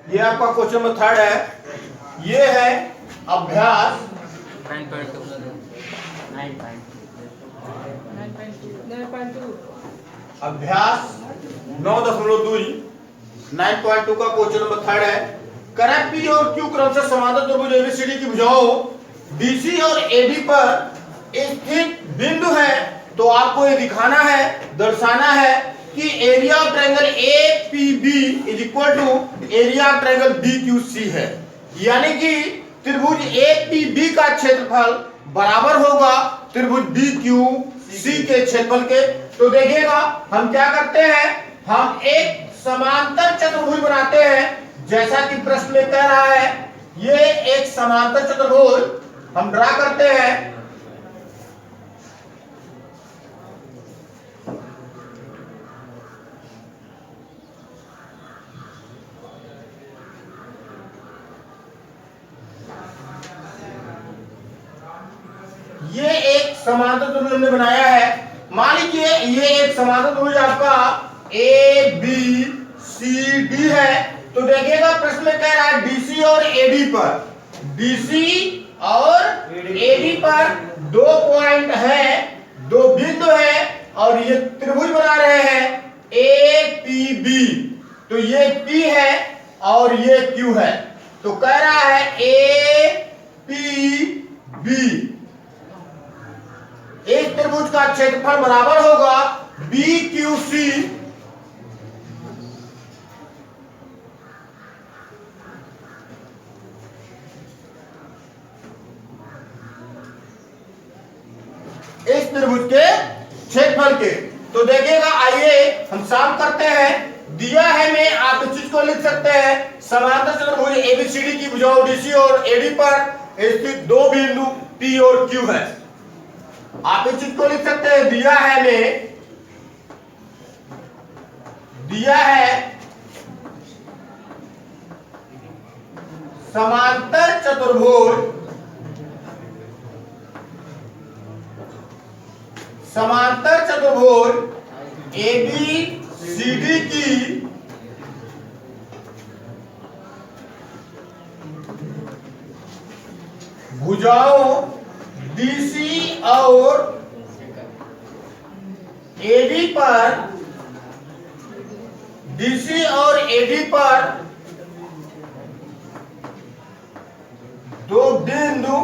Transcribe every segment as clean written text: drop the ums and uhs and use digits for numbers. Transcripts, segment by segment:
ये आपका question number 3 है। ये है अभ्यास 9.2 अभ्यास 9.2 9.2 का क्वेश्चन नंबर 3 है। करें पी और क्यू क्रम से समांतर त्रिभुज एबीसीडी की भुजाओं डीसी और एडी पर स्थित बिंदु है, तो आपको ये दिखाना है, दर्शाना है कि area of triangle APB is equal to area of triangle BQC है। यानी कि त्रिभुज एपीबी का क्षेत्रफल बराबर होगा त्रिभुज बीक्यूसी के क्षेत्रफल के। तो देखिएगा हम क्या करते हैं, हम एक समांतर चतुर्भुज बनाते हैं जैसा कि प्रश्न में कह रहा है। ये एक समांतर चतुर्भुज हम ड्रा करते हैं। ये एक समांतर त्रिभुज हमने बनाया है। मान लीजिए ये एक समांतर त्रिभुज आपका ए बी सी डी है। तो देखिएगा प्रश्न में कह रहा है डीसी और एडी पर, डीसी और एडी पर 2 पॉइंट है, 2 बिंदु है और ये त्रिभुज बना रहे हैं ए पी बी। तो ये पी है और ये क्यू है। तो कह रहा है ए पी बी एक त्रिभुज का क्षेत्रफल बराबर होगा बी क्यू सी इस त्रिभुज के क्षेत्रफल के। तो देखिएगा, आइए हम साफ करते हैं। दिया है में आप इस चीज को लिख सकते हैं, समांतर चतुर्भुज एबीसीडी की भुजाओं डीसी और एडी पर स्थित 2 बिंदु पी और क्यू है। आप इस चीज को लिख सकते हैं, दिया है में, दिया है समांतर चतुर्भुज, समांतर चतुर्भुज एबीसीडी की भुजाओं डीसी और एडी पर, डीसी और एडी पर 2 बिंदु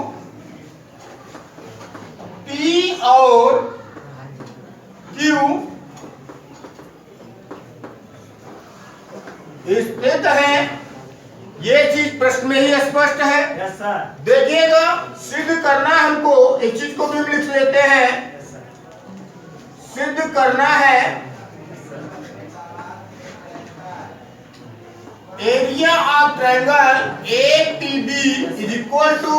पी और क्यू स्थित है। ये चीज प्रश्न में ही स्पष्ट है। Yes sir. देखिएगा, सिद्ध करना है हमको, इस चीज को भी लिख लेते हैं। सिद्ध करना है area of triangle APB is equal to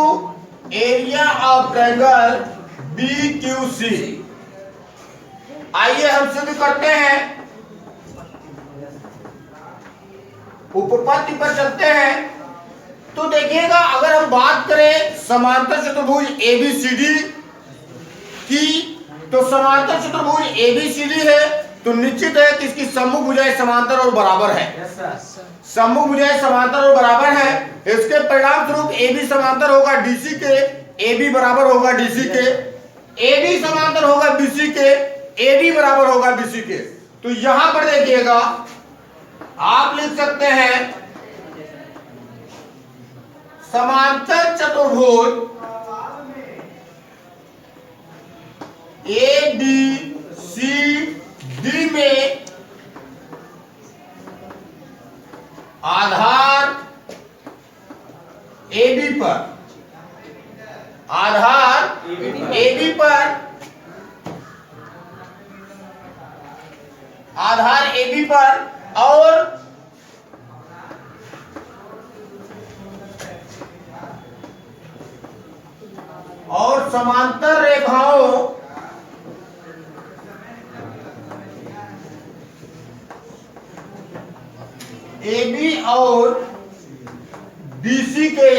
area of triangle BQC. आइए हम सिद्ध करते हैं, उपपत्ति पर चलते हैं। तो देखिएगा, अगर हम बात करें समांतर चतुर्भुज एबीसीडी की, तो समांतर चतुर्भुज एबीसीडी है तो निश्चित है कि इसकी सम्मुख भुजाएं समांतर और बराबर है। Yes sir. सम्मुख भुजाएं समांतर और बराबर है। इसके परिणाम स्वरूप एबी समांतर होगा डीसी के, एबी बराबर होगा डीसी के, एडी समांतर होगा बीसी के, एडी बराबर होगा बीसी के। तो यहां पर देखिएगा, आप लिख सकते हैं समांतर चतुर्भुज ए बी सी डी में आधार एबी पर, आधार एबी पर, आधार एबी पर और समांतर रेखाओं एबी और बीसी के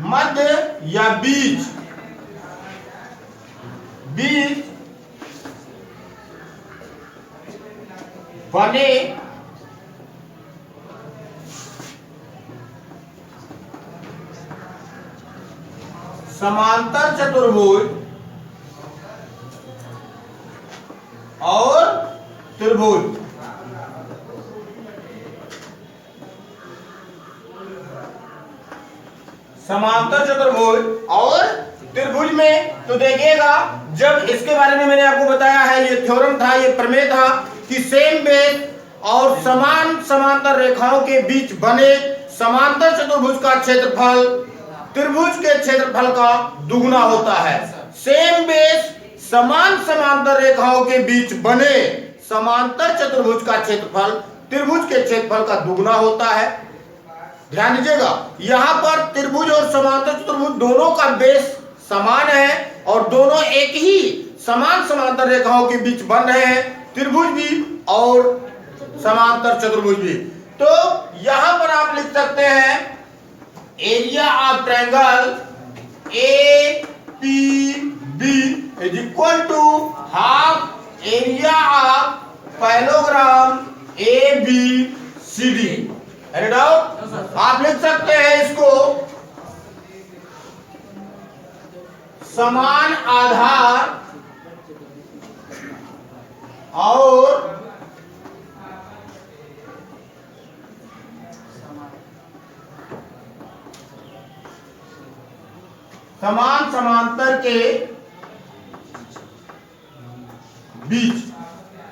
मध्य या बीच बने समांतर चतुर्भुज और त्रिभुज। समांतर चतुर्भुज और त्रिभुज में तो देखिएगा, जब इसके बारे में मैंने आपको बताया है, ये थ्योरम था, ये प्रमेय था कि सेम बेस और समान समांतर रेखाओं के बीच बने समांतर चतुर्भुज का क्षेत्रफल त्रिभुज के क्षेत्रफल का दुगुना होता है। सेम बेस समान समांतर रेखाओं के बीच बने समांतर चतुर्भुज का क्षेत्रफल त्रिभुज के क्षेत्रफल का दुगुना होता है। ध्यान दीजिएगा, यहां पर त्रिभुज और समांतर चतुर्भुज दोनों का बेस समान है और दोनों एक ही समान समांतर रेखाओं के बीच बन रहे हैं, त्रिभुज भी और समांतर चतुर्भुज भी। तो यहां पर आप लिख सकते हैं area of triangle APB is equal to half area of parallelogram ABCD। Any doubt? आप लिख सकते हैं इसको समान आधार और समान समांतर के बीच।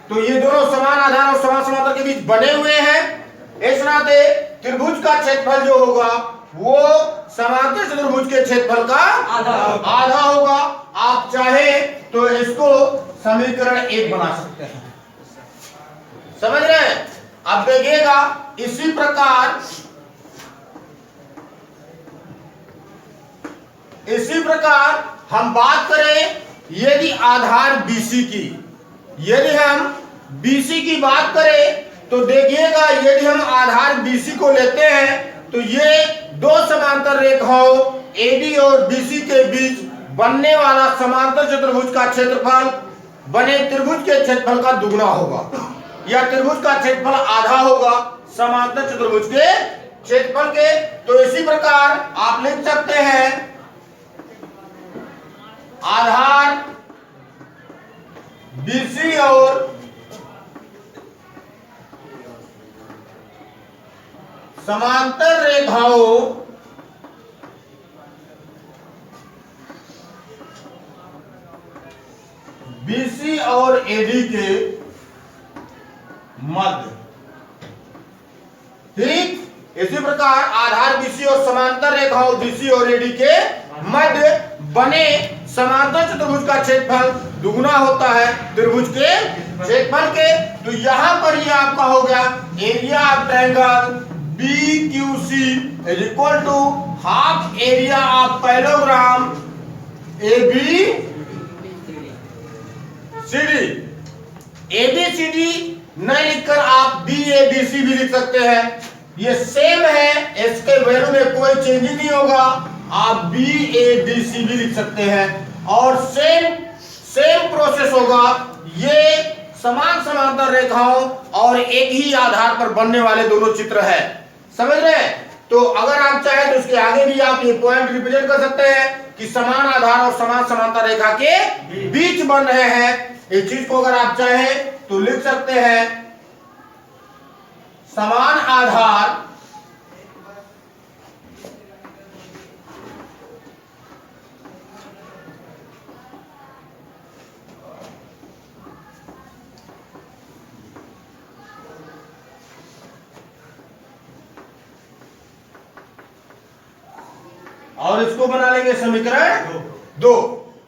तो ये दोनों समान आधार और समान समांतर के बीच बने हुए हैं, इस नाते त्रिभुज का क्षेत्रफल जो होगा वो समांतर चतुर्भुज के क्षेत्रफल का आधा होगा। आप चाहे तो इसको समीकरण 1 बना सकते हैं। समझ रहे हैं? अब देखिएगा, इसी प्रकार हम बात करें यदि आधार BC की, यदि हम BC की बात करें तो देखिएगा, यदि हम आधार BC को लेते हैं तो ये दो समांतर रेखाओं AD और BC के बीच बनने वाला समांतर चतुर्भुज का क्षेत्रफल बने त्रिभुज के क्षेत्रफल का दुगुना होगा, या त्रिभुज का क्षेत्रफल आधा होगा समांतर चतुर्भुज के क्षेत्रफल के। तो इसी प्रकार आप लिख सकते हैं आधार BC और समांतर रेखाओं BC और AD के मध्य। ठीक इसी प्रकार आधार BC और समांतर रेखाओं BC और AD के मध्य बने समांतर चतुर्भुज का क्षेत्रफल दुगुना होता है त्रिभुज के क्षेत्रफल के। तो यहां पर ये आपका हो गया area of triangle BQC is equal to half area of parallelogram ABCD। ABCD नहीं लिखकर आप BABC भी लिख सकते हैं, ये सेम है, इसके वैल्यू में कोई चेंज नहीं होगा। आप BABC भी लिख सकते हैं और सेम प्रोसेस होगा। ये समान समांतर रेखाओं और एक ही आधार पर बनने वाले दोनों चित्र है। समझ रहे हैं? तो अगर आप चाहें तो उसके आगे भी आप ये पॉइंट रिप्रेजेंट कर सकते हैं कि समान आधार और समान समांतर रेखा के बीच बन रहे हैं। इस चीज को अगर आप चाहें तो लिख सकते हैं समान आधार और इसको बना लेंगे समीकरण 2।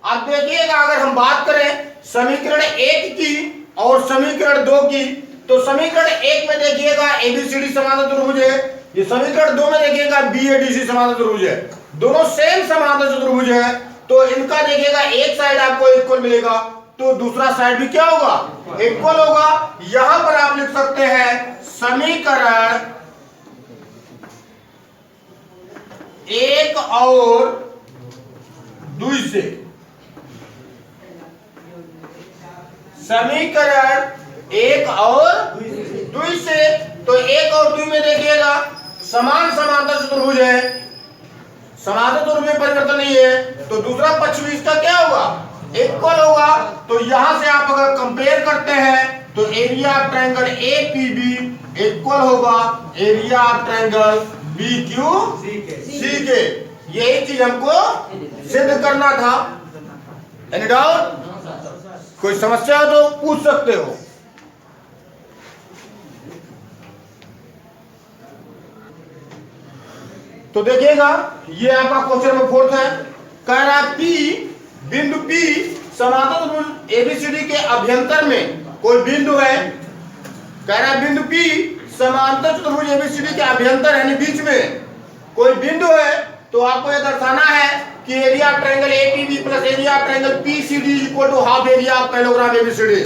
अब देखिएगा, अगर हम बात करें समीकरण 1 की और समीकरण 2 की, तो समीकरण 1 में देखिएगा ABCD समांतर चतुर्भुज है, ये समीकरण 2 में देखिएगा BADC समांतर चतुर्भुज है, दोनों सेम समांतर चतुर्भुज है। तो इनका देखिएगा एक साइड आपको इक्वल मिलेगा तो दूसरा साइड भी क्या होगा? इक्वल होगा। यहां पर आप लिख सकते हैं समीकरण 1 और 2 से, समीकरण 1 और एक और 2 में देखिएगा समान समांतर चतुर्भुज है, समांतर चतुर्भुज में परिवर्तन नहीं है, तो दूसरा पक्ष भी इसका क्या होगा, इक्वल होगा। तो यहां से आप अगर कंपेयर करते हैं तो area of triangle APB equal होगा एरिया ऑफ ट्रायंगल बीक्यूसीके। यही चीज हमको सिद्ध करना था। Any doubt? कोई समस्या हो तो पूछ सकते हो। तो देखिएगा ये आपका क्वेश्चन नंबर 4 है। कह रहा है P बिंदु P समांतर त्रिभुज एबीसीडी के अभ्यंतर में कोई बिंदु है। कह रहा है बिंदु P समांतर त्रिभुज एबीसीडी के अभ्यंतर यानी बीच में कोई बिंदु है, तो आपको यह दर्शाना है कि area of triangle APB plus area of triangle PCD equal to half area of parallelogram ABCD.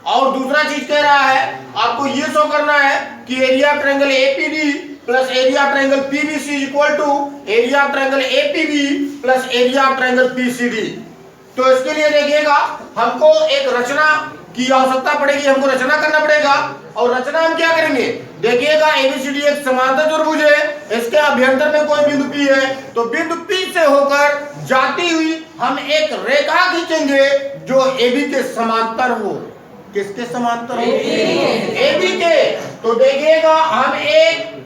और दूसरा चीज कह रहा है आपको ये शो करना है कि area of triangle APD plus area of triangle PBC equal to area of triangle APB plus area of triangle PCD. तो इसके लिए देखिएगा हमको एक रचना की आवश्यकता पड़ेगी, हमको रचना करना पड़ेगा। और रचना हम क्या करेंगे, देखिएगा एबीसीडी एक समांतर चतुर्भुज है, इसके अभ्यंतर में कोई बिंदु P है, तो बिंदु P से होकर जाती हुई हम एक रेखा खींचेंगे जो AB के समांतर हो। किसके समांतर हो? AB के। तो देखिएगा हम एक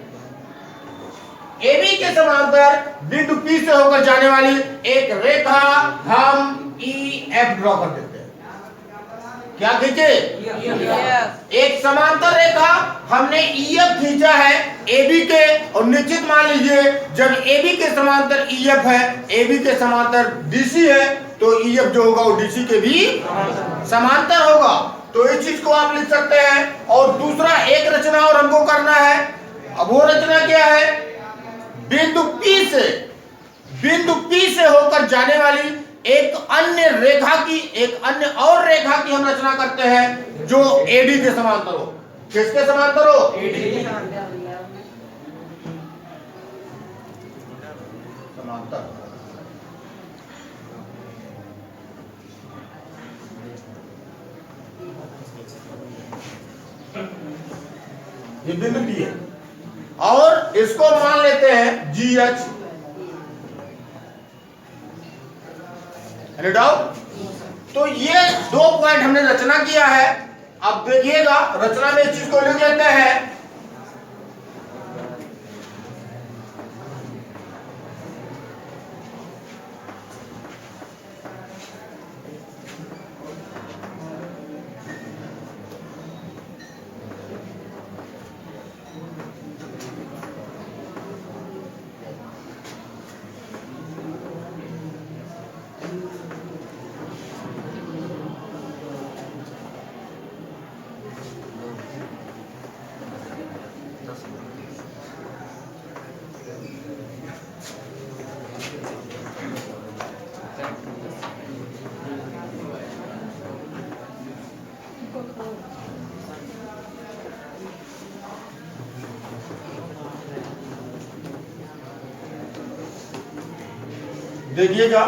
AB के समांतर बिंदु P से होकर जाने वाली एक रेखा हम EF ड्रॉ कर देते हैं। क्या खींचे? एक समांतर रेखा हमने EF खींचा है AB के, और निश्चित मान लीजिए जब AB के समांतर EF है, AB के समांतर DC है, तो EF जो होगा वो DC के भी समांतर होगा। तो इस चीज को आप लिख सकते हैं। और दूसरा एक रचना और हमको करना है। अब वो रचना क्या है, बिंदु P से होकर जाने वाली एक अन्य रेखा की, एक अन्य और रेखा की हम रचना करते हैं जो AD के समांतर हो। किसके समांतर हो? समांतर। ये बिंदु P है और इसको मान लेते हैं GH। डाउट? तो ये 2 पॉइंट हमने रचना किया है। अब देखिएगा रचना में इस चीज को लिख लेते हैं। देखिएगा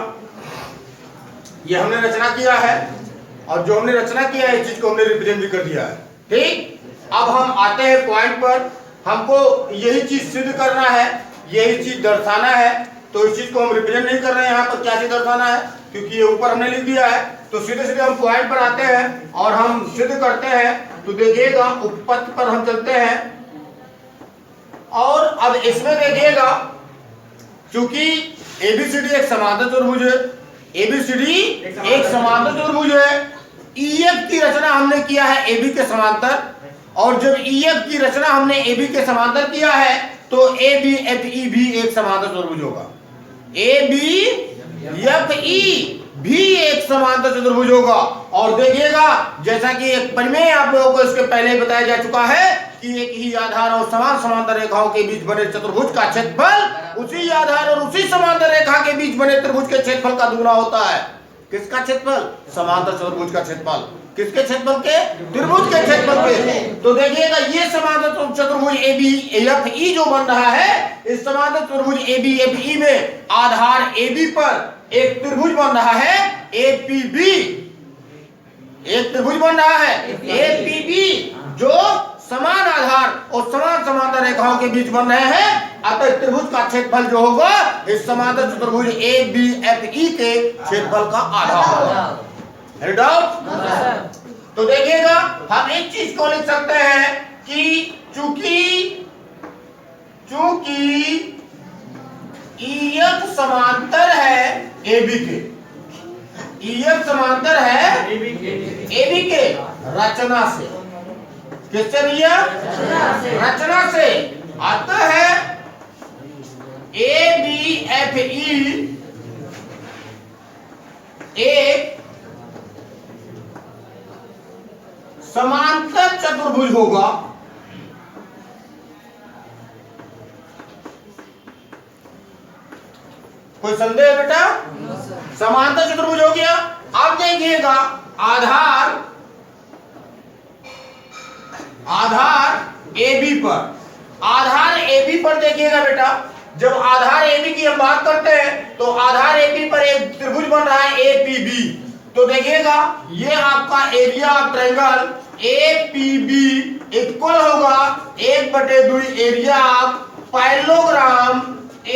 ये हमने रचना किया है, और जो हमने रचना किया है इस चीज को हमने रिप्रेजेंट भी कर दिया है। ठीक, अब हम आते हैं पॉइंट पर। हमको यही चीज सिद्ध करना है, यही चीज दर्शाना है। तो इस चीज को हम रिप्रेजेंट नहीं कर रहे हैं यहाँ पर क्या चीज दर्शाना है, क्योंकि ये ऊपर हमने लिख दिया है। तो सीधे सीधे हम पॉइंट पर आते हैं और हम सिद्ध करते हैं। तो देखिएगा उपपत्ति पर हम चलते हैं, और अब इसमें देखिएगा क्योंकि एबीसीडी एक समांतर चतुर्भुज है, एबीसीडी एक समांतर चतुर्भुज है। ईएफ की रचना हमने किया है एबी के समांतर, और जब ईएफ की रचना हमने एबी के समांतर किया है तो एबी एफ ई भी एक समांतर चतुर्भुज होगा। एबी एफ ई भी एक समांतर चतुर्भुज होगा। और देखिएगा जैसा कि एक परिमेय आप लोगों को इसके पहले ही बताया जा चुका है कि एक ही आधार और समान समांतर रेखाओं के बीच बने चतुर्भुज का क्षेत्रफल उसी आधार और उसी समांतर रेखा के बीच बने त्रिभुज के क्षेत्रफल का दुगुना होता है। किसका क्षेत्रफल? समांतर चतुर्भुज का क्षेत्रफल। किसके क्षेत्रफल के? त्रिभुज के क्षेत्रफल के। तो देखिएगा ये समांतर चतुर्भुज एबी एफ ई जो बन रहा है, इस समांतर चतुर्भुज एबी एफ ई में आधार एबी पर एक त्रिभुज बन रहा है एपीबी। एक त्रिभुज बन रहा है एपीबी जो समान आधार और समान रेखाओं के बीच बन रहे हैं, अतः त्रिभुज का क्षेत्रफल जो होगा इस समांतर चतुर्भुज ए बी एफ ई के क्षेत्रफल का आधा होगा। है डाउट? तो देखिएगा हम एक चीज को लिख सकते हैं कि चूंकि EF समांतर है AB के, EF समांतर है AB के रचना से, किससे भैया? रचना से। अतः ABFE एक समांतर चतुर्भुज होगा। कोई संदेह बेटा? समांतर चतुर्भुज हो गया। अब देखिएगा आधार AB पर, आधार AB पर देखिएगा बेटा, जब आधार AB की हम बात करते हैं तो आधार AB पर एक त्रिभुज बन रहा है APB। तो देखिएगा ये आपका area of triangle APB equal होगा 1/2 एरिया ऑफ पैरेललोग्राम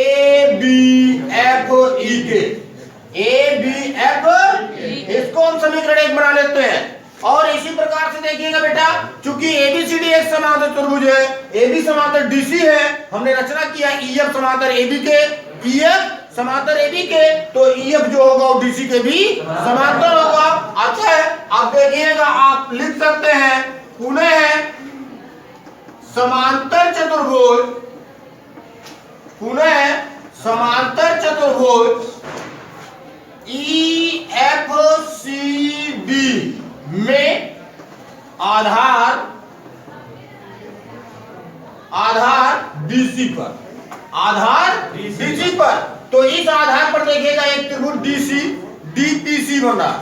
ABFE के। ABF इसको हम समीकरण 1 बना लेते हैं। और इसी प्रकार से देखिएगा बेटा, चूंकि ABCD एक समांतर चतुर्भुज है, AB समांतर DC है, हमने रचना किया EF समांतर AB के, EF समांतर AB के, तो EF जो होगा वो DC के भी समांतर होगा। अतः आप देखिएगा आप लिख सकते हैं पुनः समांतर चतुर्भुज EFCB में आधार DC पर, DC पर, तो इस आधार पर देखिएगा एक त्रिभुज DPC बन रहा,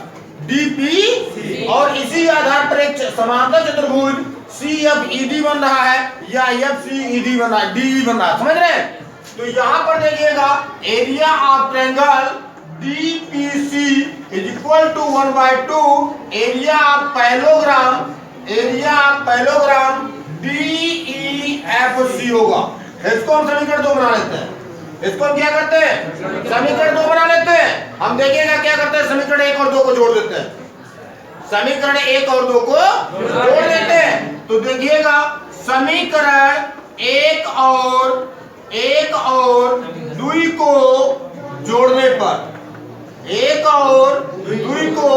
DP, और इसी आधार पर एक समांतर चतुर्भुज CFED बन रहा है या FCED बन रहा है, DE बन रहा है, समझ रहे हैं? तो यहां पर देखिएगा area of triangle DPC is equal to 1/2 area of parallelogram DEFC होगा। इसको हम समीकरण 2 बना लेते हैं। इसको हम क्या करते हैं? समीकरण 2 बना लेते हैं। हम देखिएगा क्या करते हैं, समीकरण 1 और 2 को जोड़ देते हैं। समीकरण 1 और 2 को जोड़ देते हैं। तो देखिएगा समीकरण 1 और 2 को जोड़ने पर, 1 और 2 को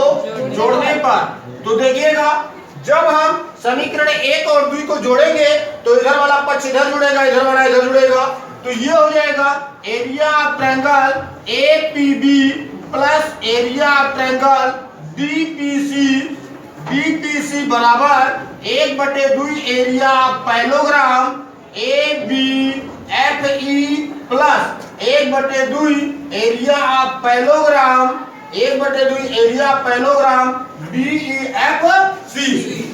जोड़ने पर, तो देखिएगा जब हम समीकरण 1 और 2 को जोड़ेंगे तो इधर वाला पक्ष इधर जुड़ेगा, इधर वाला इधर जुड़ेगा, तो ये हो जाएगा area of triangle APB plus area of triangle DPC बराबर 1/2 area of parallelogram ABFE plus 1/2 area of parallelogram DEFC।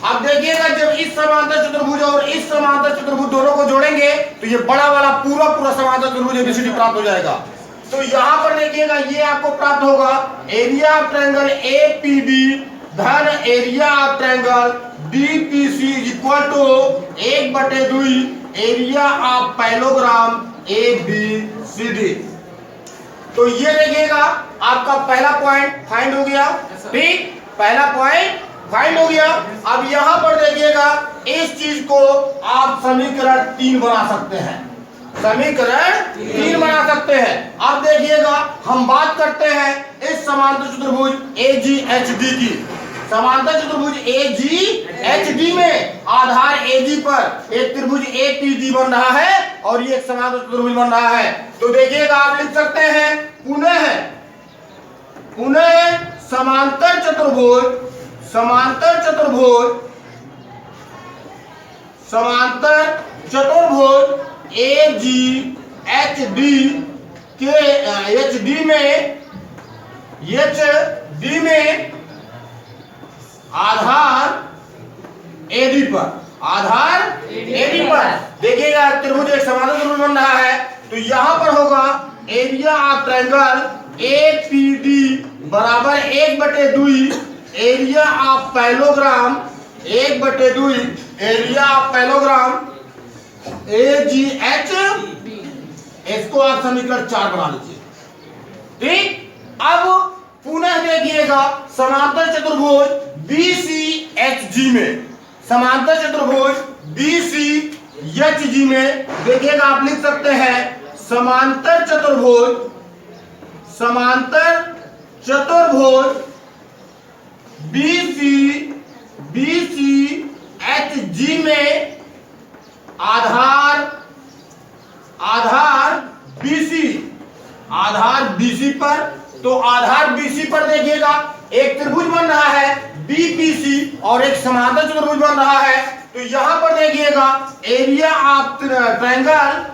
अब देखिएगा जब इस समांतर चतुर्भुज और इस समांतर चतुर्भुज दोनों को जोड़ेंगे तो ये बड़ा वाला पूरा समांतर चतुर्भुज ABCD प्राप्त हो जाएगा। तो यहां पर देखिएगा ये आपको प्राप्त होगा एरिया ऑफ ट्रायंगल APB धन area of triangle DPC is equal to 1/2 area of parallelogram ABCD। तो ये देखिएगा आपका पहला पॉइंट फाइंड हो गया, ठीक, पहला पॉइंट फाइंड हो गया। अब यहां पर देखिएगा इस चीज को आप समीकरण 3 बना सकते हैं, समीकरण 3 बना सकते हैं। अब देखिएगा हम बात करते हैं इस समांतर चतुर्भुज AGHD की। समांतर चतुर्भुज AGHD में आधार AG पर एक त्रिभुज APD बन रहा है और ये एक समांतर चतुर्भुज बन रहा है। तो देखिएगा आप लिख सकते हैं पुनः समांतर चतुर्भुज AGHD के HD में आधार AD पर देखिएगा त्रिभुज एक समांतर त्रिभुज बन रहा है। तो यहां पर होगा एरिया ऑफ ट्रायंगल APD बराबर 1/2 area of parallelogram 1/2 area of parallelogram AGH, इसको आप समीकरण 4 बना लीजिए। ठीक, अब पुनः देखिएगा समांतर चतुर्भुज BCHG में, समांतर चतुर्भुज BCHG में देखिएगा आप लिख सकते हैं समांतर चतुर्भुज BCHG में आधार BC पर, तो आधार BC पर देखिएगा एक त्रिभुज बन रहा है BPC और एक समांतर चतुर्भुज बन रहा है। तो यहां पर देखिएगा area of triangle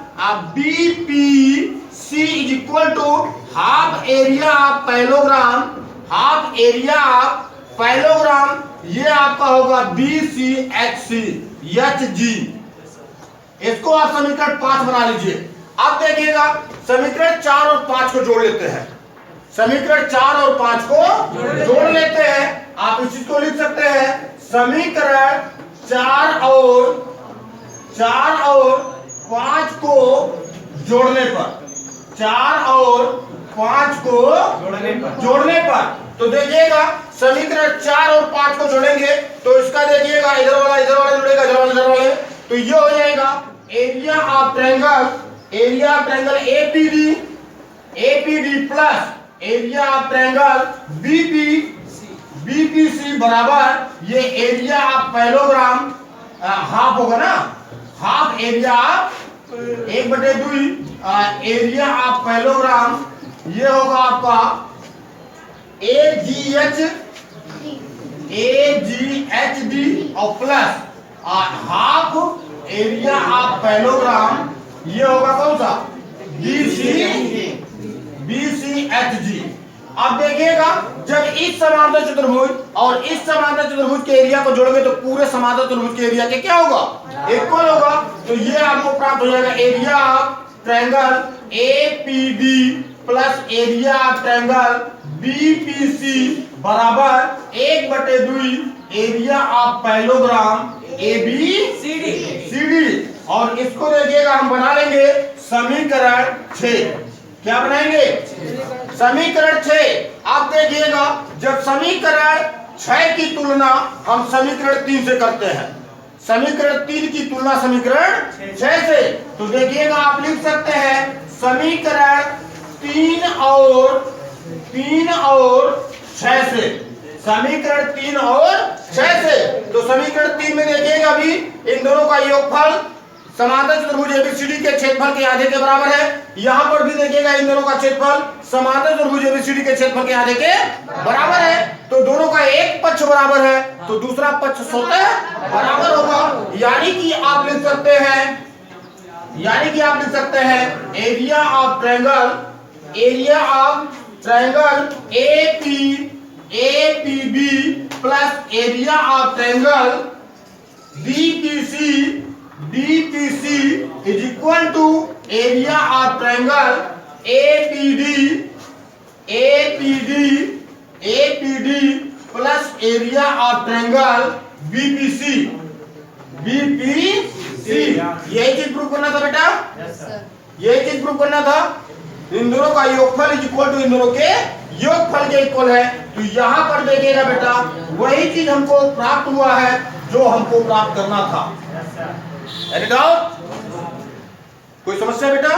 BPC is equal to half area of parallelogram, ये आपका होगा BCHG। इसको आप समीकरण 5 बना लीजिए। अब देखिएगा समीकरण 4 और 5 को जोड़ लेते हैं, समीकरण 4 और 5 को जोड़ लेते हैं। आप इस चीज को लिख सकते हैं समीकरण 4 और 5 को जोड़ने पर, 4 और 5 को जोड़ने पर, तो देखिएगा समीकरण 4 और 5 को जोड़ेंगे तो इसका देखिएगा इधर वाला जुड़ेगा, इधर वाले, तो ये हो जाएगा area of triangle APD plus area of triangle BPC बराबर ये एरिया ऑफ पैलोग्राम हाफ होगा ना, half area of 1/2 area of parallelogram, ये होगा आपका AGHD और plus half area of parallelogram, ये होगा कौन सा BCHG। अब देखिएगा जब इस समांतर चतुर्भुज और इस समांतर चतुर्भुज के एरिया को जोड़ोगे तो पूरे समांतर चतुर्भुज के एरिया के क्या होगा, इक्वल होगा। तो ये आपको प्राप्त हो जाएगा area of triangle APD plus area of triangle BPC बराबर 1/2 एरिया ऑफ पैलोग्राम ABCD। और इसको देखिएगा हम बना लेंगे समीकरण 6। क्या बनाएंगे, समीकरण 6। आप देखिएगा जब समीकरण 6 की तुलना हम समीकरण 3 से करते हैं, समीकरण 3 की तुलना समीकरण 6 से, तो देखिएगा आप लिख सकते हैं समीकरण 3 और 6 से, समीकरण 3 और 6 से। तो समीकरण 3 में देखिएगा अभी इन दोनों का योगफल समांतर चतुर्भुज ABCD के क्षेत्रफल के आधे के बराबर है। यहां पर भी देखिएगा इन दोनों का क्षेत्रफल समांतर चतुर्भुज ABCD के क्षेत्रफल के आधे के बराबर है। तो दोनों का एक पक्ष बराबर है तो दूसरा पक्ष स्वतः बराबर होगा। यानी कि आप लिख सकते हैं area of triangle APB plus area of triangle BPC is equal to area of triangle APD plus area of triangle BPC। यही चीज प्रूव करना था बेटा, यही चीज प्रूव करना था। इन दोनों का योगफल इज इक्वल टू इन दोनों के योगफल के इक्वल है। तो यहां पर देखिएगा बेटा वही चीज हमको प्राप्त हुआ है जो हमको प्राप्त करना था। एनी डाउट, कोई समस्या बेटा?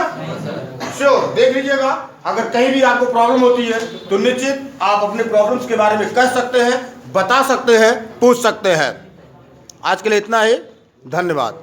श्योर, देख लीजिएगा। अगर कहीं भी आपको प्रॉब्लम होती है तो निश्चित आप अपने प्रॉब्लम्स के बारे में कह सकते हैं, बता सकते हैं, पूछ सकते हैं। आज के लिए इतना ही, धन्यवाद।